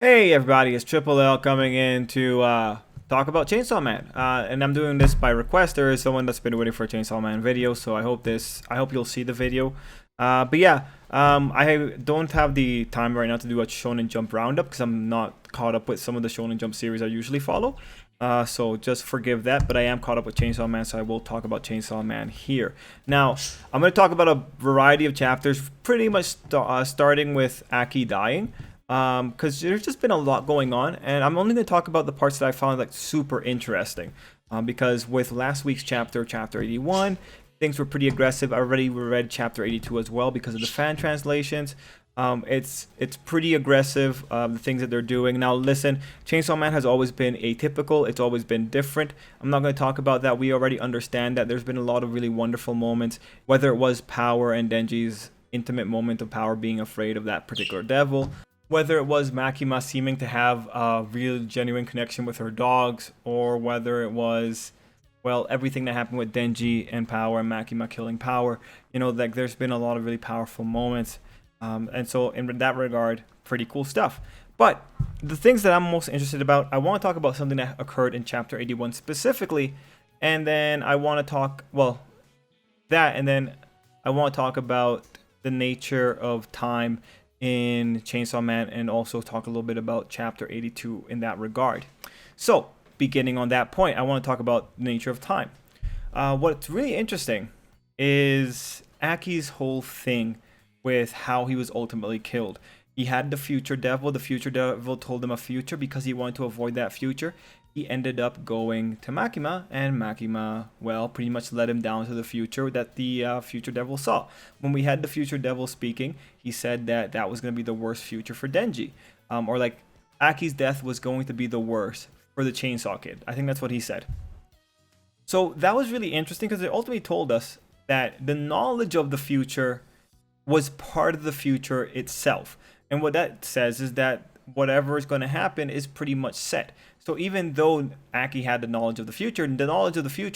Hey everybody, it's Tripl-L coming in to talk about Chainsaw Man. And I'm doing this by request. There is someone that's been waiting for a Chainsaw Man video, so I hope you'll see the video. But yeah, I don't have the time right now to do a Shonen Jump roundup because I'm not caught up with some of the Shonen Jump series I usually follow. So just forgive that, but I am caught up with Chainsaw Man, so I will talk about Chainsaw Man here. Now, I'm going to talk about a variety of chapters, pretty much starting with Aki dying, because there's just been a lot going on, and I'm only going to talk about the parts that I found like super interesting. Because with last week's chapter 81, things were pretty aggressive. I already read chapter 82 as well because of the fan translations. It's pretty aggressive, the things that they're doing. Now listen, Chainsaw Man has always been atypical. It's always been different. I'm not going to talk about that. We already understand that there's been a lot of really wonderful moments, whether it was Power and Denji's intimate moment of Power being afraid of that particular devil, whether it was Makima seeming to have a real genuine connection with her dogs, or whether it was, well, everything that happened with Denji and Power and Makima killing Power. Like there's been a lot of really powerful moments. And so in that regard, pretty cool stuff. But the things that I'm most interested about, I want to talk about something that occurred in chapter 81 specifically. And then I want to talk, well, that, and then I want to talk about the nature of time in Chainsaw Man, and also talk a little bit about chapter 82 in that regard. So, beginning on that point, I want to talk about the nature of time. What's really interesting is Aki's whole thing with how he was ultimately killed. He had the future devil. The future devil told him a future because he wanted to avoid that future. He ended up going to Makima, and Makima, well, pretty much led him down to the future that the future devil saw. When we had the future devil speaking, he said that that was going to be the worst future for Denji. Or like, Aki's death was going to be the worst for the Chainsaw Kid. I think that's what he said. So that was really interesting because it ultimately told us that the knowledge of the future was part of the future itself. And what that says is that whatever is going to happen is pretty much set. So even though Aki had the knowledge of the future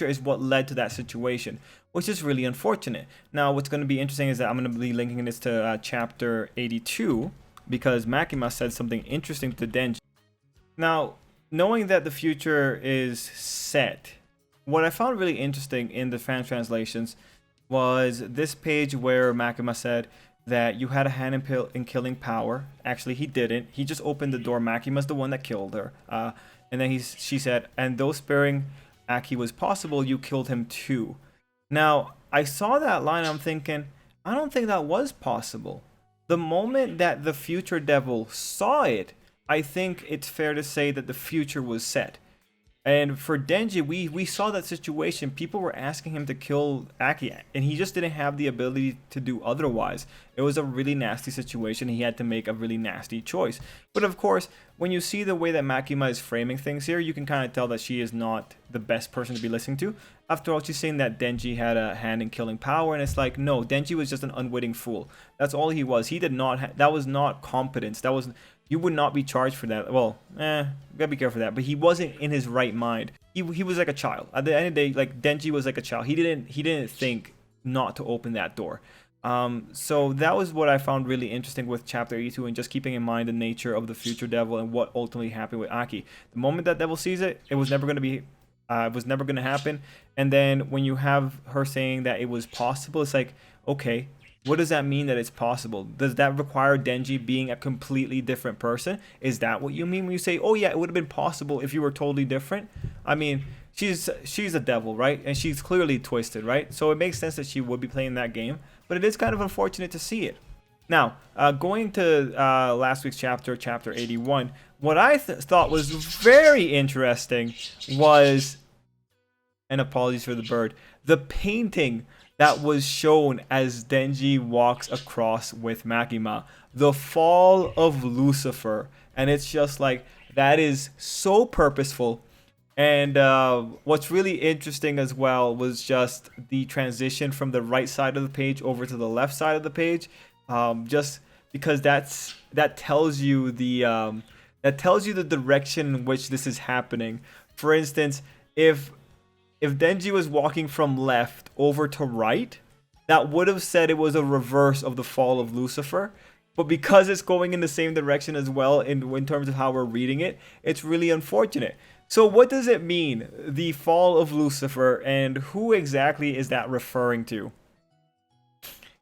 is what led to that situation, which is really unfortunate. Now, what's going to be interesting is that I'm going to be linking this to chapter 82, because Makima said something interesting to Denji. Now, knowing that the future is set, what I found really interesting in the fan translations was this page where Makima said that you had a hand in killing Power. Actually, he didn't. He just opened the door. Makima's the one that killed her. And then she said, and though sparing Aki was possible, you killed him too. Now, I saw that line. I'm thinking, I don't think that was possible. The moment that the future devil saw it, I think it's fair to say that the future was set. And for Denji, we saw that situation. People were asking him to kill Aki, and he just didn't have the ability to do otherwise. It was a really nasty situation. He had to make a really nasty choice. But of course, when you see the way that Makima is framing things here, you can kind of tell that she is not the best person to be listening to. After all, she's saying that Denji had a hand in killing Power, and it's like, no, Denji was just an unwitting fool. That's all he was. He did not. That was not competence. That was. You would not be charged for that. Well, gotta be careful for that. But he wasn't in his right mind. He was like a child. At the end of the day, like Denji was like a child. He didn't think not to open that door. So that was what I found really interesting with chapter 82, and just keeping in mind the nature of the future devil and what ultimately happened with Aki. The moment that devil sees it, it was never going to be, it was never going to happen. And then when you have her saying that it was possible, it's like, okay, what does that mean that it's possible? Does that require Denji being a completely different person? Is that what you mean when you say, oh yeah, it would have been possible if you were totally different? I mean, she's a devil, right? And she's clearly twisted, right? So it makes sense that she would be playing that game, but it is kind of unfortunate to see it. Now, going to last week's chapter 81, what I thought was very interesting was, and apologies for the bird, the painting that was shown as Denji walks across with Makima, the Fall of Lucifer. And it's just like, that is so purposeful. And what's really interesting as well was just the transition from the right side of the page over to the left side of the page, just because that tells you the direction in which this is happening. For instance, if Denji was walking from left over to right, that would have said it was a reverse of the Fall of Lucifer. but because it's going in the same direction as well in terms of how we're reading it, it's really unfortunate. So what does it mean, the fall of Lucifer, and who exactly is that referring to?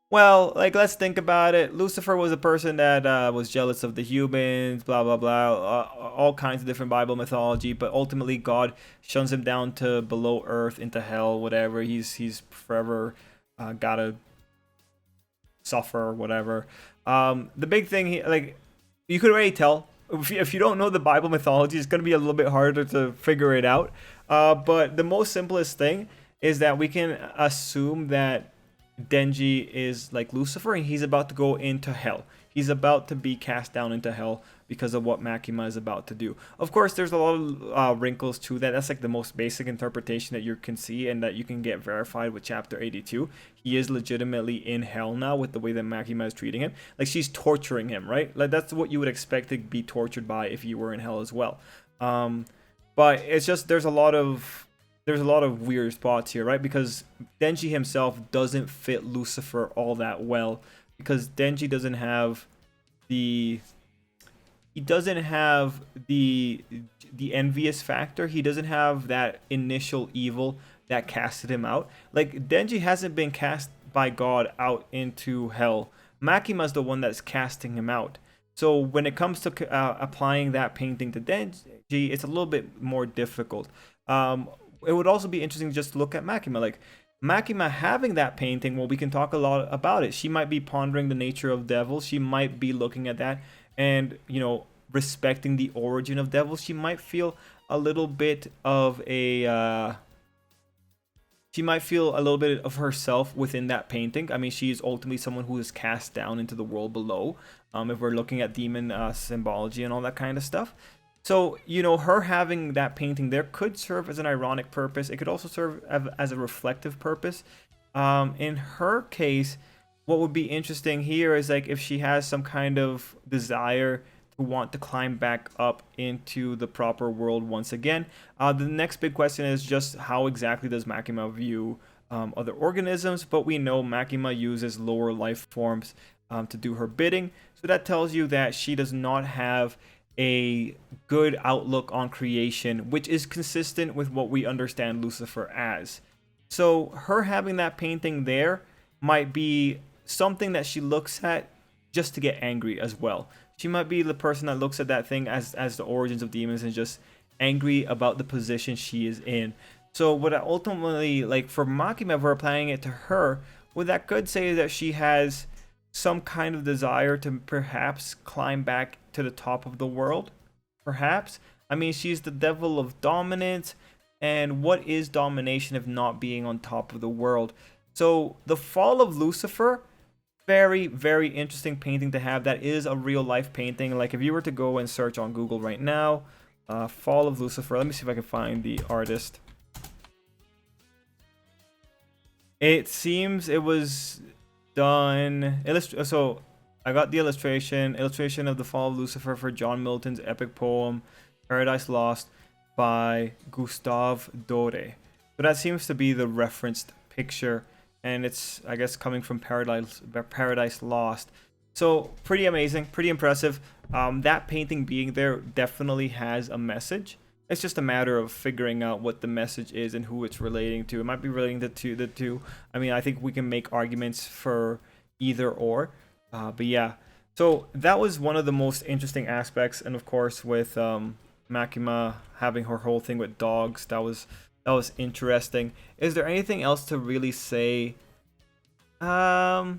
Well, like, let's think about it. Lucifer was a person that was jealous of the humans, blah blah blah, all kinds of different Bible mythology. But ultimately, God shuns him down to below earth, into hell, whatever. He's forever gotta suffer or whatever. The big thing, like, you could already tell. If you don't know the Bible mythology, it's gonna be a little bit harder to figure it out. But the most simplest thing is that we can assume that Denji is like Lucifer, and he's about to go into hell. He's about to be cast down into hell because of what Makima is about to do. Of course, there's a lot of wrinkles to that. That's like the most basic interpretation that you can see and that you can get verified with chapter 82. He is legitimately in hell now with the way that Makima is treating him. Like, she's torturing him, right? Like, that's what you would expect to be tortured by if you were in hell as well. But it's just there's a lot of weird spots here, right? Because Denji himself doesn't fit Lucifer all that well, because Denji doesn't have the envious factor. He doesn't have that initial evil that casted him out. Like, Denji hasn't been cast by God out into hell. Makima's the one that's casting him out. So when it comes to applying that painting to Denji, it's a little bit more difficult. It would also be interesting just to look at Makima. Like, Makima having that painting, well, we can talk a lot about it. She might be pondering the nature of devils. She might be looking at that and, respecting the origin of devils. She might feel a little bit of herself within that painting. I mean, she is ultimately someone who is cast down into the world below. If we're looking at demon symbology and all that kind of stuff. So, her having that painting there could serve as an ironic purpose. It could also serve as a reflective purpose. In her case, what would be interesting here is, like, if she has some kind of desire to want to climb back up into the proper world once again. The next big question is just how exactly does Makima view other organisms? But we know Makima uses lower life forms to do her bidding. So that tells you that she does not have a good outlook on creation, which is consistent with what we understand Lucifer as. So her having that painting there might be something that she looks at just to get angry as well. She might be the person that looks at that thing as the origins of demons and just angry about the position she is in. So what I ultimately, like, for Makima, if we're applying it to her, what that could say is that she has some kind of desire to perhaps climb back to the top of the world. Perhaps. I mean, she's the devil of dominance, and what is domination if not being on top of the world? So the fall of Lucifer, very, very interesting painting to have. That is a real life painting. Like, if you were to go and search on Google right now, fall of Lucifer, let me see if I can find the artist. It seems it was done so I got the illustration of the fall of Lucifer for John Milton's epic poem Paradise Lost by Gustave Doré. So that seems to be the referenced picture, and it's, I guess, coming from Paradise Lost. So pretty amazing, pretty impressive. That painting being there definitely has a message. It's just a matter of figuring out what the message is and who it's relating to. It might be relating to the two. I mean, I think we can make arguments for either or. But yeah, so that was one of the most interesting aspects. And of course, with Makima having her whole thing with dogs, that was interesting. Is there anything else to really say? I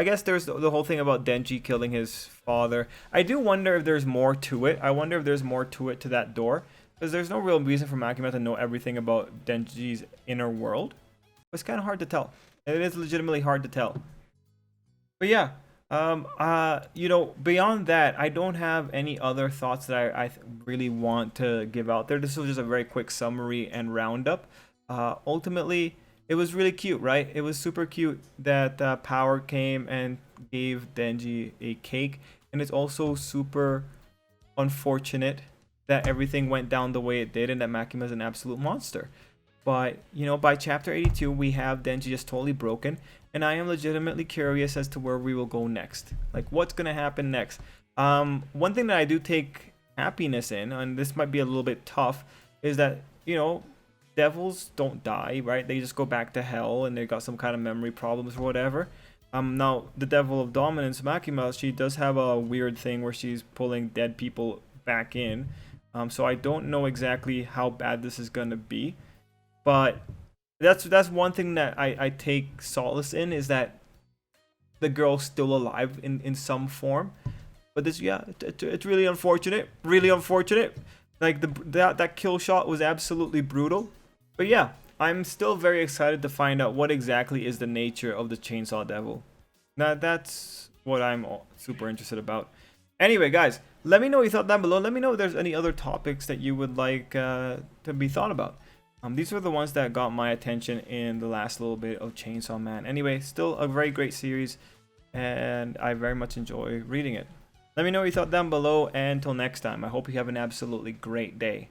guess there's the whole thing about Denji killing his father. I do wonder if there's more to it. I wonder if there's more to it to that door. Because there's no real reason for Makima to know everything about Denji's inner world. It's kind of hard to tell. It is legitimately hard to tell. But yeah, beyond that, I don't have any other thoughts that I really want to give out there. This was just a very quick summary and roundup. Ultimately, it was really cute, right? It was super cute that Power came and gave Denji a cake. And it's also super unfortunate that everything went down the way it did and that Makima is an absolute monster. But, you know, by chapter 82, we have Denji just totally broken. And I am legitimately curious as to where we will go next. Like, what's going to happen next? One thing that I do take happiness in, and this might be a little bit tough, is that, you know, devils don't die, right? They just go back to hell and they got some kind of memory problems or whatever. Now, the devil of dominance, Makima, she does have a weird thing where she's pulling dead people back in. So I don't know exactly how bad this is going to be. But that's one thing that I take solace in, is that the girl's still alive in some form. But this, yeah, it's really unfortunate. Really unfortunate. Like, that kill shot was absolutely brutal. But yeah, I'm still very excited to find out what exactly is the nature of the Chainsaw Devil. Now, that's what I'm super interested about. Anyway, guys, let me know what you thought down below. Let me know if there's any other topics that you would like to be thought about. These were the ones that got my attention in the last little bit of Chainsaw Man. Anyway, still a very great series, and I very much enjoy reading it. Let me know what you thought down below, and until next time, I hope you have an absolutely great day.